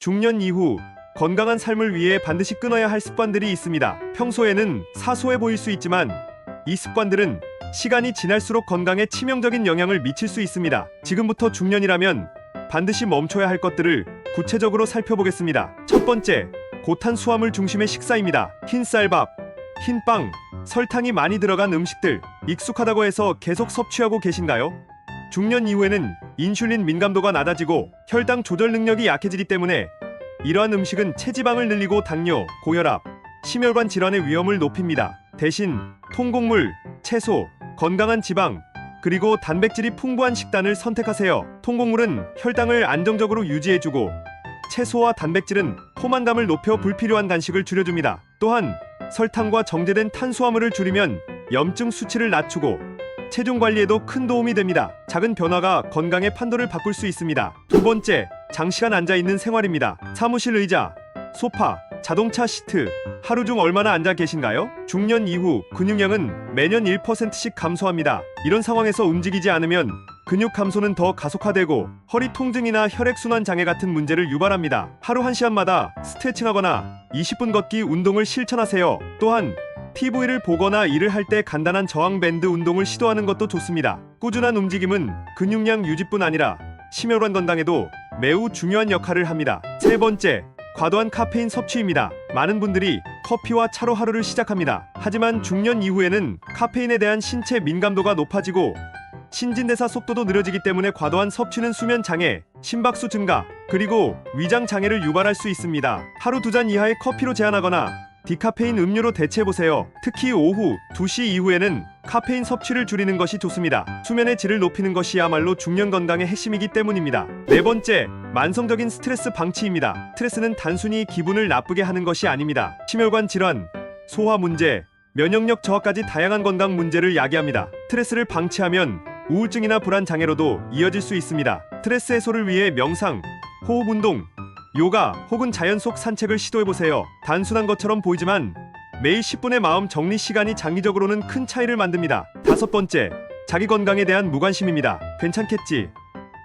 중년 이후 건강한 삶을 위해 반드시 끊어야 할 습관들이 있습니다. 평소에는 사소해 보일 수 있지만 이 습관들은 시간이 지날수록 건강에 치명적인 영향을 미칠 수 있습니다. 지금부터 중년이라면 반드시 멈춰야 할 것들을 구체적으로 살펴보겠습니다. 첫 번째, 고탄수화물 중심의 식사입니다. 흰쌀밥, 흰빵, 설탕이 많이 들어간 음식들, 익숙하다고 해서 계속 섭취하고 계신가요? 중년 이후에는 인슐린 민감도가 낮아지고 혈당 조절 능력이 약해지기 때문에 이러한 음식은 체지방을 늘리고 당뇨, 고혈압, 심혈관 질환의 위험을 높입니다. 대신 통곡물, 채소, 건강한 지방, 그리고 단백질이 풍부한 식단을 선택하세요. 통곡물은 혈당을 안정적으로 유지해주고 채소와 단백질은 포만감을 높여 불필요한 간식을 줄여줍니다. 또한 설탕과 정제된 탄수화물을 줄이면 염증 수치를 낮추고 체중 관리에도 큰 도움이 됩니다. 작은 변화가 건강의 판도를 바꿀 수 있습니다. 두 번째, 장시간 앉아있는 생활입니다. 사무실 의자, 소파, 자동차 시트, 하루 중 얼마나 앉아 계신가요? 중년 이후 근육량은 매년 1%씩 감소합니다. 이런 상황에서 움직이지 않으면 근육 감소는 더 가속화되고 허리 통증이나 혈액순환 장애 같은 문제를 유발합니다. 하루 1시간마다 스트레칭하거나 20분 걷기 운동을 실천하세요. 또한 TV를 보거나 일을 할 때 간단한 저항 밴드 운동을 시도하는 것도 좋습니다. 꾸준한 움직임은 근육량 유지뿐 아니라 심혈관 건강에도 매우 중요한 역할을 합니다. 세 번째, 과도한 카페인 섭취입니다. 많은 분들이 커피와 차로 하루를 시작합니다. 하지만 중년 이후에는 카페인에 대한 신체 민감도가 높아지고 신진대사 속도도 느려지기 때문에 과도한 섭취는 수면 장애, 심박수 증가, 그리고 위장 장애를 유발할 수 있습니다. 하루 2잔 이하의 커피로 제한하거나 디카페인 음료로 대체해보세요. 특히 오후 2시 이후에는 카페인 섭취를 줄이는 것이 좋습니다. 수면의 질을 높이는 것이야말로 중년 건강의 핵심이기 때문입니다. 네 번째, 만성적인 스트레스 방치입니다. 스트레스는 단순히 기분을 나쁘게 하는 것이 아닙니다. 심혈관 질환, 소화 문제, 면역력 저하까지 다양한 건강 문제를 야기합니다. 스트레스를 방치하면 우울증이나 불안 장애로도 이어질 수 있습니다. 스트레스 해소를 위해 명상, 호흡 운동, 요가 혹은 자연 속 산책을 시도해보세요. 단순한 것처럼 보이지만 매일 10분의 마음 정리 시간이 장기적으로는 큰 차이를 만듭니다. 다섯 번째, 자기 건강에 대한 무관심입니다. 괜찮겠지?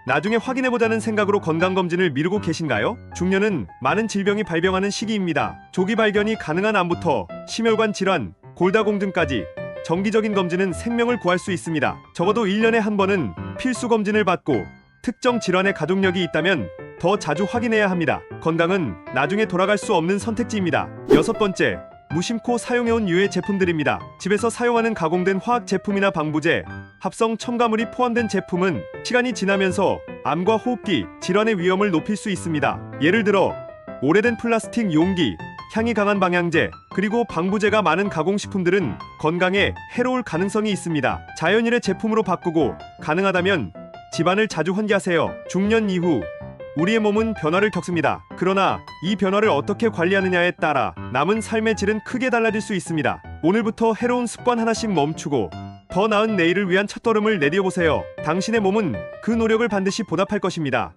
나중에 확인해보자는 생각으로 건강검진을 미루고 계신가요? 중년은 많은 질병이 발병하는 시기입니다. 조기 발견이 가능한 암부터 심혈관 질환, 골다공증까지 정기적인 검진은 생명을 구할 수 있습니다. 적어도 1년에 한 번은 필수 검진을 받고 특정 질환의 가족력이 있다면 더 자주 확인해야 합니다. 건강은 나중에 돌아갈 수 없는 선택지입니다. 여섯 번째, 무심코 사용해온 유해 제품들입니다. 집에서 사용하는 가공된 화학 제품이나 방부제, 합성 첨가물이 포함된 제품은 시간이 지나면서 암과 호흡기 질환의 위험을 높일 수 있습니다. 예를 들어 오래된 플라스틱 용기, 향이 강한 방향제, 그리고 방부제가 많은 가공식품들은 건강에 해로울 가능성이 있습니다. 자연일의 제품으로 바꾸고 가능하다면 집안을 자주 환기하세요. 중년 이후 우리의 몸은 변화를 겪습니다. 그러나 이 변화를 어떻게 관리하느냐에 따라 남은 삶의 질은 크게 달라질 수 있습니다. 오늘부터 해로운 습관 하나씩 멈추고 더 나은 내일을 위한 첫걸음을 내디뎌보세요. 당신의 몸은 그 노력을 반드시 보답할 것입니다.